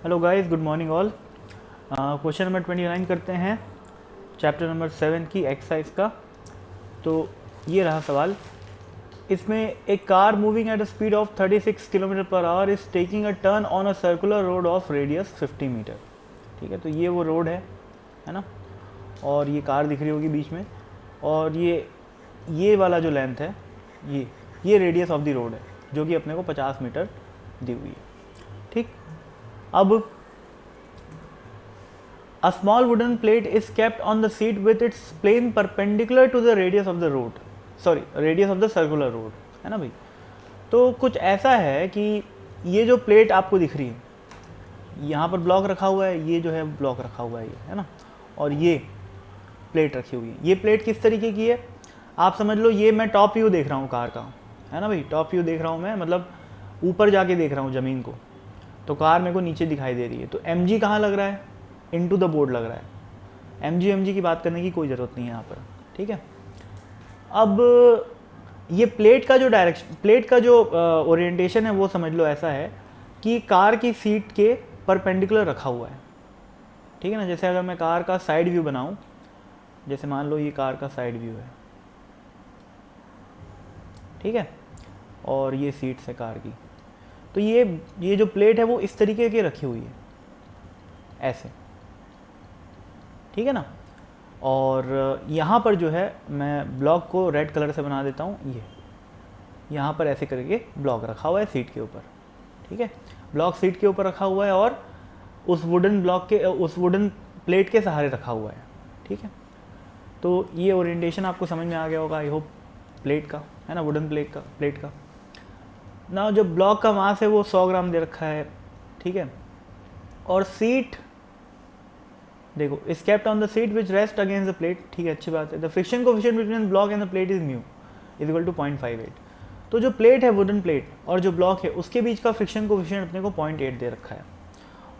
Hello guys, good morning all. Question number 29 करते हैं, chapter number 7 की एक्सरसाइज का। तो ये रहा सवाल। इसमें एक car moving at a speed of 36 kilometre per hour is taking a turn on a circular road of radius 50 metre. ठीक है, तो ये वो रोड है ना। और ये कार दिख रही होगी बीच में, और ये वाला जो लेंथ है, ये रेडियस ऑफ द रोड है, जो कि अपने को 50 मीटर दी हुई है। ठीक, अब a small wooden plate is kept on the seat with its plane perpendicular to the radius of the road, radius of the circular road, है ना भाई। तो कुछ ऐसा है कि ये जो प्लेट आपको दिख रही है, यहाँ पर ब्लॉक रखा हुआ है, ये जो है ब्लॉक रखा हुआ है, ये है ना, और ये प्लेट रखी हुई है। ये प्लेट किस तरीके की है, आप समझ लो, ये मैं टॉप व्यू देख रहा हूँ कार का, है ना भाई। टॉप व्यू देख रहा हूँ मैं, मतलब ऊपर जाके देख रहा हूँ ज़मीन को, तो कार मेरे को नीचे दिखाई दे रही है। तो एम जी कहाँ लग रहा है, इनटू द बोर्ड लग रहा है। एम जी की बात करने की कोई ज़रूरत नहीं है यहाँ पर। ठीक है, अब ये प्लेट का जो डायरेक्शन, प्लेट का जो ओरिएंटेशन है, वो समझ लो ऐसा है कि कार की सीट के परपेंडिकुलर रखा हुआ है। ठीक है ना, जैसे अगर मैं कार का साइड व्यू बनाऊं, जैसे मान लो ये कार का साइड व्यू है, ठीक है, और ये सीट्स है कार की, तो ये जो प्लेट है वो इस तरीके की रखी हुई है, ऐसे। ठीक है ना, और यहाँ पर जो है मैं ब्लॉक को रेड कलर से बना देता हूँ। ये यहाँ पर ऐसे करके ब्लॉक रखा हुआ है सीट के ऊपर। ठीक है, ब्लॉक सीट के ऊपर रखा हुआ है और उस वुडन प्लेट के सहारे रखा हुआ है। ठीक है, तो ये ओरिएंटेशन आपको समझ में आ गया होगा, आई होप, प्लेट का, है ना, वुडन प्लेट का ना। जो ब्लॉक का मास है वो 100 ग्राम दे रखा है। ठीक है, और सीट देखो, is kept on the seat which rest against the plate. ठीक है, अच्छी बात है। The friction coefficient between block and the plate is mu is equal to 0.58। तो जो प्लेट है, वुडन प्लेट, और जो ब्लॉक है, उसके बीच का फ्रिक्शन कोफिशिएंट अपने को 0.8 दे रखा है।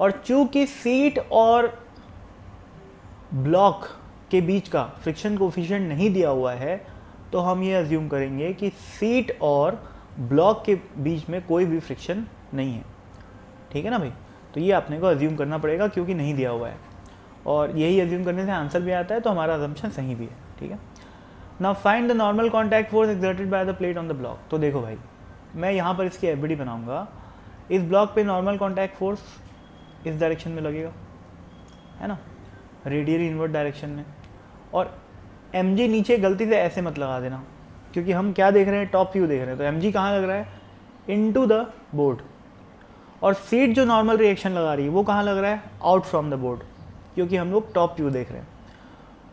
और चूंकि सीट और ब्लॉक के बीच का फ्रिक्शन कोफिशिएंट नहीं दिया हुआ है, तो हम ये अज्यूम करेंगे कि सीट और ब्लॉक के बीच में कोई भी फ्रिक्शन नहीं है। ठीक है ना भाई, तो ये अपने को अज्यूम करना पड़ेगा क्योंकि नहीं दिया हुआ है, और यही अज्यूम करने से आंसर भी आता है, तो हमारा अजम्पशन सही भी है। ठीक है, now find the normal contact force exerted by the plate on the block. तो देखो भाई, मैं यहाँ पर इसकी एफबीडी बनाऊंगा। इस ब्लॉक पे नॉर्मल कॉन्टैक्ट फोर्स इस डायरेक्शन में लगेगा, है ना, रेडियली इनवर्ट डायरेक्शन में। और एम जी नीचे गलती से ऐसे मत लगा देना, क्योंकि हम क्या देख रहे हैं, टॉप व्यू देख रहे हैं, तो एम जी कहाँ लग रहा है, इनटू द बोर्ड। और सीट जो नॉर्मल रिएक्शन लगा रही है वो कहाँ लग रहा है, आउट फ्रॉम द बोर्ड, क्योंकि हम लोग टॉप व्यू देख रहे हैं।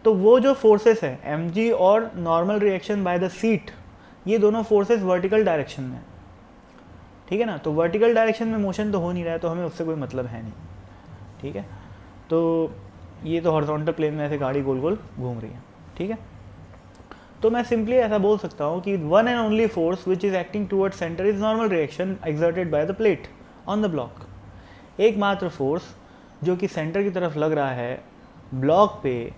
तो वो जो फोर्सेस है, एम जी और normal reaction by the seat, ये दोनों फोर्सेस वर्टिकल डायरेक्शन में। ठीक है ना, तो वर्टिकल डायरेक्शन में मोशन तो हो नहीं रहा है, तो हमें उससे कोई मतलब है नहीं। ठीक है, तो ये तो हॉरिजॉन्टल प्लेन में ऐसे गाड़ी गोल गोल घूम रही है। ठीक है, तो मैं सिंपली ऐसा बोल सकता हूँ कि one and only force which is acting toward centre is normal reaction exerted by the plate on the block. एकमात्र फोर्स जो कि सेंटर की तरफ लग रहा है ब्लॉक पे,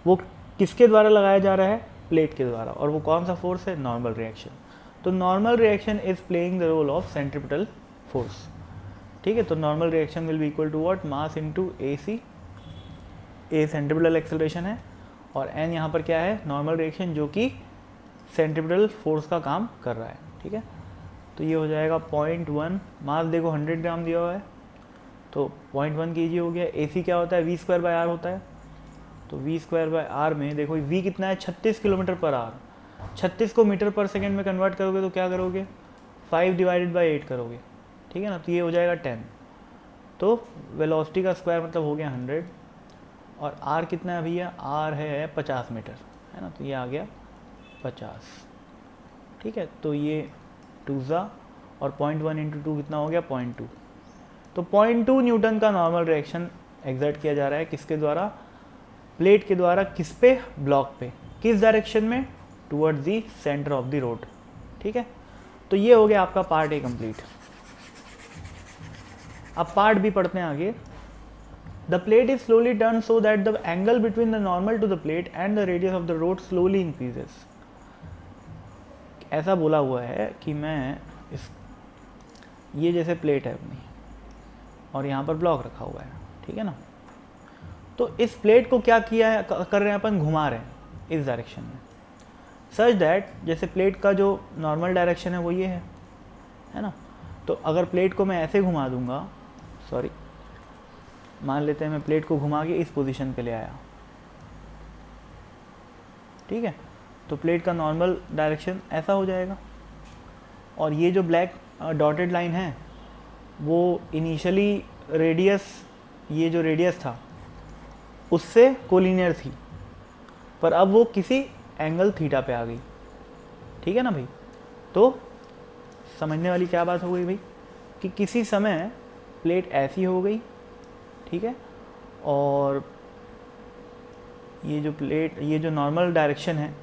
वो किसके द्वारा लगाया जा रहा है, प्लेट के द्वारा। और वो कौन सा फोर्स है, नॉर्मल रिएक्शन। तो normal reaction is playing the role of centripetal force. ठीक है, तो normal reaction will be equal to what, mass into A C. A centripetal acceleration है, और एन यहाँ पर क्या है, नॉर्मल रिएक्शन, जो कि सेंट्रीपिटल फोर्स का काम कर रहा है। ठीक है, तो ये हो जाएगा 0.1, मास देखो 100 ग्राम दिया हुआ है, तो 0.1 kg हो गया। ए सी क्या होता है, वी स्क्वायर बाय आर होता है, तो वी स्क्वायर बाय आर में देखो वी कितना है, 36 किलोमीटर पर आवर। 36 को मीटर पर सेकेंड में कन्वर्ट करोगे तो क्या करोगे, 5 डिवाइडेड बाई 8 करोगे। ठीक है ना, तो ये हो जाएगा 10। तो वेलोसिटी का स्क्वायर मतलब हो गया 100, और आर कितना है भैया, आर है 50 मीटर, है ना, तो ये आ गया 50। ठीक है, तो ये 2 ज़ा, और 0.1 इंटू 2 कितना हो गया, 0.2। तो 0.2 न्यूटन का नॉर्मल रिएक्शन एग्जर्ट किया जा रहा है, किसके द्वारा, प्लेट के द्वारा। किस पे, ब्लॉक पे, किस डायरेक्शन में, towards the centre of the road. ठीक है, तो ये हो गया आपका पार्ट ए कंप्लीट। अब पार्ट बी पढ़ते हैं आगे। The plate is slowly turn so that the angle between the normal to the plate and the radius of the road slowly increases. ऐसा बोला हुआ है कि मैं ये जैसे प्लेट है अपनी, और यहाँ पर ब्लॉक रखा हुआ है, ठीक है ना। तो इस प्लेट को क्या किया है, कर रहे हैं अपन, घुमा रहे हैं इस डायरेक्शन में, सच दैट जैसे प्लेट का जो नॉर्मल डायरेक्शन है वो ये है ना। तो अगर प्लेट को मैं ऐसे घुमा दूंगा, सॉरी मान लेते हैं मैं प्लेट को घुमा के इस पोजीशन पे ले आया, ठीक है, तो प्लेट का नॉर्मल डायरेक्शन ऐसा हो जाएगा। और ये जो ब्लैक डॉटेड लाइन है वो इनिशियली रेडियस, ये जो रेडियस था उससे कोलिनियर थी, पर अब वो किसी एंगल थीटा पे आ गई, ठीक है ना भाई। तो समझने वाली क्या बात हो गई भाई, कि किसी समय प्लेट ऐसी हो गई, ठीक है, और ये जो प्लेट, ये जो नॉर्मल डायरेक्शन है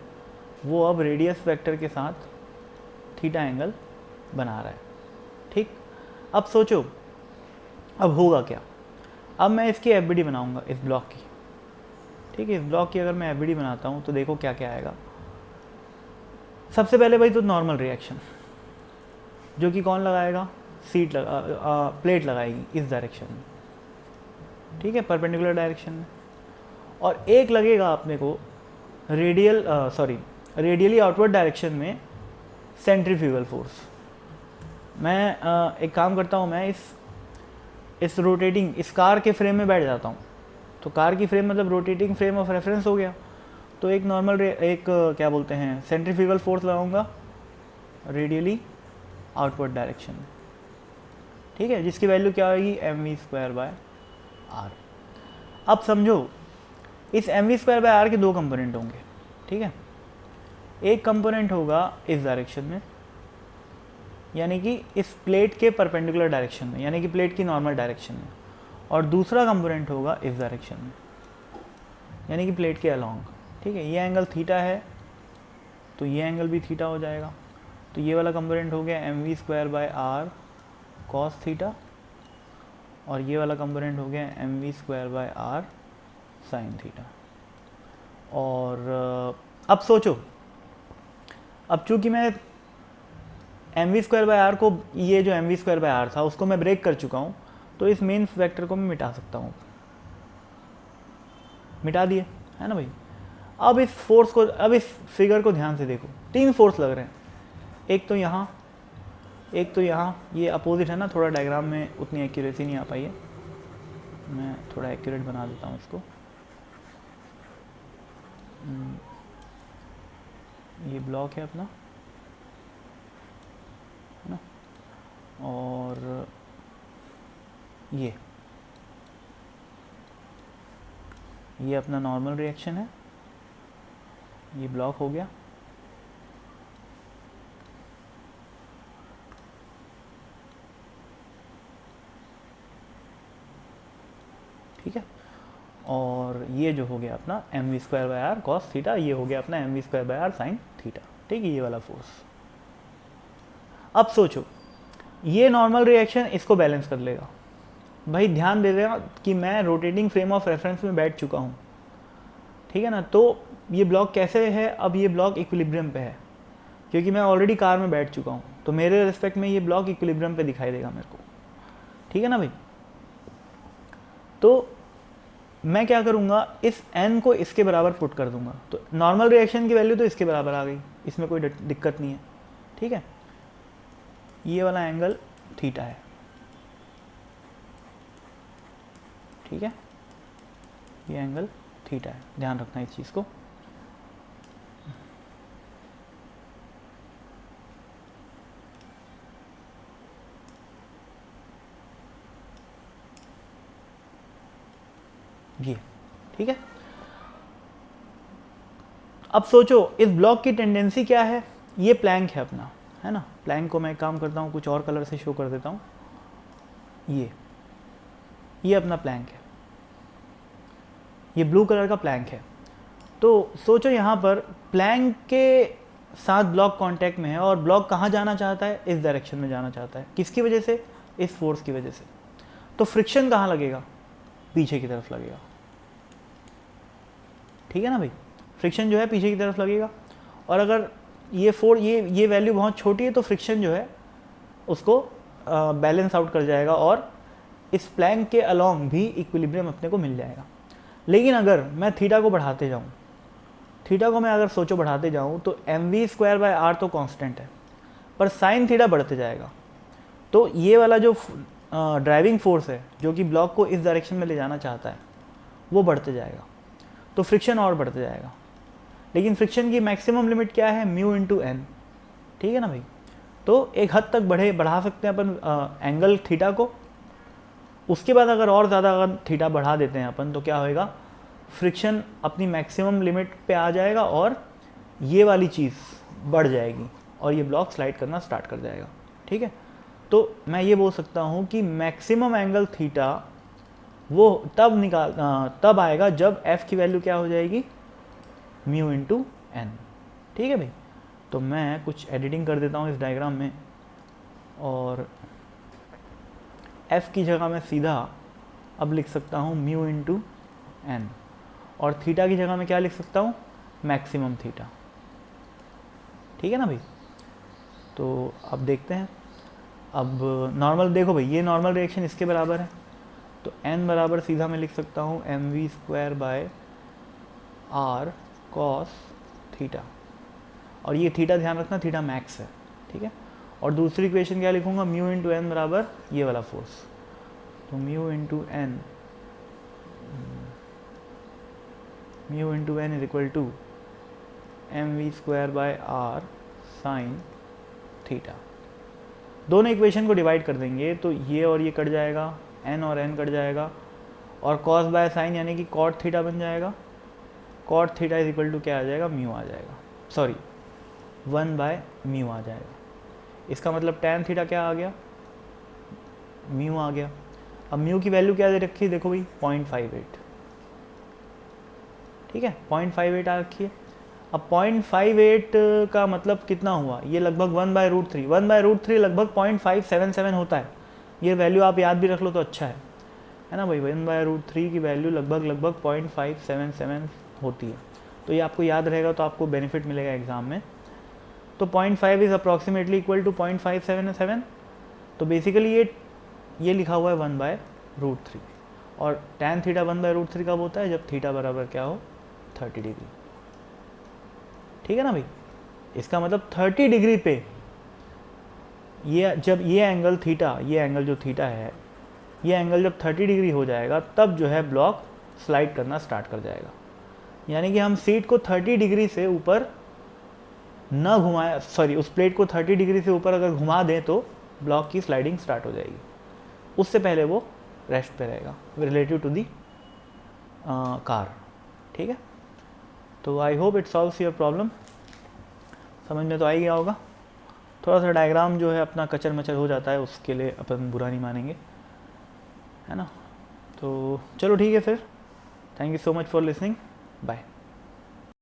वो अब रेडियस वेक्टर के साथ थीटा एंगल बना रहा है, ठीक। अब सोचो अब होगा क्या, अब मैं इसकी एफबीडी बनाऊंगा इस ब्लॉक की, ठीक है। इस ब्लॉक की अगर मैं एफबीडी बनाता हूँ तो देखो क्या क्या आएगा। सबसे पहले भाई तो नॉर्मल रिएक्शन, जो कि कौन लगाएगा, प्लेट लगाएगी इस डायरेक्शन में, ठीक है, परपेंडिकुलर डायरेक्शन में। और एक लगेगा अपने को रेडियली आउटवर्ड डायरेक्शन में सेंट्रीफ्यूगल फोर्स। मैं एक काम करता हूँ, मैं इस रोटेटिंग इस कार के फ्रेम में बैठ जाता हूँ। तो कार की फ्रेम मतलब रोटेटिंग फ्रेम ऑफ रेफरेंस हो गया। तो एक नॉर्मल क्या बोलते हैं, सेंट्रीफ्यूगल फोर्स लगाऊंगा रेडियली आउटवर्ड डायरेक्शन में, ठीक है, जिसकी वैल्यू क्या होगी, mv²/r। अब समझो इस mv²/r के दो कंपोनेंट होंगे, ठीक है। एक कंपोनेंट होगा इस डायरेक्शन में, यानी कि इस प्लेट के परपेंडिकुलर डायरेक्शन में, यानी कि प्लेट की नॉर्मल डायरेक्शन में, और दूसरा कंपोनेंट होगा इस डायरेक्शन में, यानी कि प्लेट के अलोंग, ठीक है। ये एंगल थीटा है तो ये एंगल भी थीटा हो जाएगा। तो ये वाला कंपोनेंट हो गया mv²/r cos थीटा, और ये वाला कंपोनेंट हो गया mv²/r sin थीटा। और अब सोचो, अब चूंकि मैं mv²/r को, ये जो mv²/r था उसको मैं ब्रेक कर चुका हूँ, तो इस मेन वेक्टर को मैं मिटा सकता हूँ, मिटा दिए, है ना भाई। अब इस फोर्स को, अब इस फिगर को ध्यान से देखो, तीन फोर्स लग रहे हैं, एक तो यहाँ, एक तो यहाँ, ये अपोजिट है ना, थोड़ा डायग्राम में उतनी एक्यूरेसी नहीं आ पाई है, मैं थोड़ा एक्यूरेट बना देता हूँ इसको। ये ब्लॉक है अपना, है ना, और ये अपना नॉर्मल रिएक्शन है, ये ब्लॉक हो गया, ठीक है। और ये जो हो गया अपना mv²/r cos थीटा, ये हो गया अपना mv²/r sin थीटा, ठीक है, ये वाला फोर्स। अब सोचो ये नॉर्मल रिएक्शन इसको बैलेंस कर लेगा। भाई ध्यान दे देना कि मैं रोटेटिंग फ्रेम ऑफ रेफरेंस में बैठ चुका हूँ, ठीक है ना। तो ये ब्लॉक कैसे है, अब ये ब्लॉक इक्विलिब्रियम पे है, क्योंकि मैं ऑलरेडी कार में बैठ चुका हूँ, तो मेरे रिस्पेक्ट में ये ब्लॉक इक्विलिब्रियम पे दिखाई देगा मेरे को, ठीक है ना भाई। तो मैं क्या करूँगा, इस n को इसके बराबर पुट कर दूंगा, तो नॉर्मल रिएक्शन की वैल्यू तो इसके बराबर आ गई, इसमें कोई दिक्कत नहीं है, ठीक है। ये वाला एंगल थीटा है, ठीक है, ये एंगल थीटा है, ध्यान रखना इस चीज़ को। ये ठीक है। अब सोचो इस ब्लॉक की टेंडेंसी क्या है, ये प्लैंक है अपना, है ना। प्लैंक को मैं एक काम करता हूँ, कुछ और कलर से शो कर देता हूँ। ये अपना प्लैंक है, ये ब्लू कलर का प्लैंक है। तो सोचो यहाँ पर प्लैंक के साथ ब्लॉक कांटेक्ट में है, और ब्लॉक कहाँ जाना चाहता है, इस डायरेक्शन में जाना चाहता है। किसकी वजह से, इस फोर्स की वजह से। तो फ्रिक्शन कहाँ लगेगा, पीछे की तरफ लगेगा, ठीक है ना भाई। फ्रिक्शन जो है पीछे की तरफ लगेगा, और अगर ये वैल्यू बहुत छोटी है तो फ्रिक्शन जो है उसको बैलेंस आउट कर जाएगा और इस प्लैंक के अलोंग भी इक्विलिब्रियम अपने को मिल जाएगा। लेकिन अगर मैं थीटा को बढ़ाते जाऊँ, थीटा को मैं अगर सोचो बढ़ाते जाऊँ तो mv²/r तो कांस्टेंट है, पर साइन थीटा बढ़ते जाएगा। तो ये वाला जो ड्राइविंग फोर्स है जो कि ब्लॉक को इस डायरेक्शन में ले जाना चाहता है वो बढ़ते जाएगा, तो फ्रिक्शन और बढ़ते जाएगा। लेकिन फ्रिक्शन की मैक्सिमम लिमिट क्या है, म्यू इंटू एन, ठीक है ना भाई। तो एक हद तक बढ़ा सकते हैं अपन एंगल थीटा को। उसके बाद अगर और ज़्यादा अगर थीटा बढ़ा देते हैं अपन तो क्या होएगा, फ्रिक्शन अपनी मैक्सिमम लिमिट पे आ जाएगा और ये वाली चीज़ बढ़ जाएगी और ये ब्लॉक स्लाइड करना स्टार्ट कर जाएगा, ठीक है। तो मैं ये बोल सकता हूँ कि मैक्सिमम एंगल थीटा वो तब आएगा जब f की वैल्यू क्या हो जाएगी, म्यू इंटू एन, ठीक है भाई। तो मैं कुछ एडिटिंग कर देता हूँ इस डायग्राम में, और f की जगह मैं सीधा अब लिख सकता हूँ म्यू इंटू एन, और थीटा की जगह मैं क्या लिख सकता हूँ, मैक्सिमम थीटा, ठीक है ना भाई। तो अब देखते हैं, अब नॉर्मल देखो भाई, ये नॉर्मल रिएक्शन इसके बराबर है, तो n बराबर सीधा मैं लिख सकता हूँ mv²/r cos थीटा, और ये थीटा ध्यान रखना थीटा मैक्स है, ठीक है। और दूसरी इक्वेशन क्या लिखूंगा, म्यू इंटू एन बराबर ये वाला फोर्स, तो mu into N is equal to mv²/r sine theta. दोनों इक्वेशन को डिवाइड कर देंगे तो ये और ये कट जाएगा, n और n कट जाएगा, और cos बाय साइन यानी कि cot थीटा बन जाएगा। cot theta is equal to क्या आ जाएगा, म्यू आ जाएगा, सॉरी 1/μ आ जाएगा। इसका मतलब tan थीटा क्या आ गया, म्यू आ गया। अब म्यू की वैल्यू क्या दे रखी है, देखो भाई 0.58, ठीक है, 0.58 आ रखी है। अब 0.58 का मतलब कितना हुआ, ये लगभग 1/√3, 1/√3 लगभग 0.577 होता है। ये वैल्यू आप याद भी रख लो तो अच्छा है ना भाई। 1/√3 की वैल्यू लगभग 0.577 होती है, तो ये आपको याद रहेगा तो आपको बेनिफिट मिलेगा एग्जाम में। तो 0.5 इज अप्रॉक्सीमेटली इक्वल टू 0.577, तो बेसिकली ये लिखा हुआ है 1/√3, और tan थीटा 1/√3 कब होता है, जब थीटा बराबर क्या हो, 30 डिग्री, ठीक है ना भाई। इसका मतलब 30 डिग्री पे जब ये एंगल थीटा, ये एंगल जो थीटा है, ये एंगल जब 30 डिग्री हो जाएगा तब जो है ब्लॉक स्लाइड करना स्टार्ट कर जाएगा। यानी कि हम सीट को 30 डिग्री से ऊपर न घुमाए, सॉरी उस प्लेट को 30 डिग्री से ऊपर अगर घुमा दें तो ब्लॉक की स्लाइडिंग स्टार्ट हो जाएगी। उससे पहले वो रेस्ट पे रहेगा रिलेटिव टू दी कार, ठीक है। तो I hope it solves your problem, समझ में तो आ ही गया होगा। थोड़ा सा डायग्राम जो है अपना कचर मचर हो जाता है, उसके लिए अपन बुरा नहीं मानेंगे, है ना। तो चलो ठीक है फिर, thank you so much for listening, bye.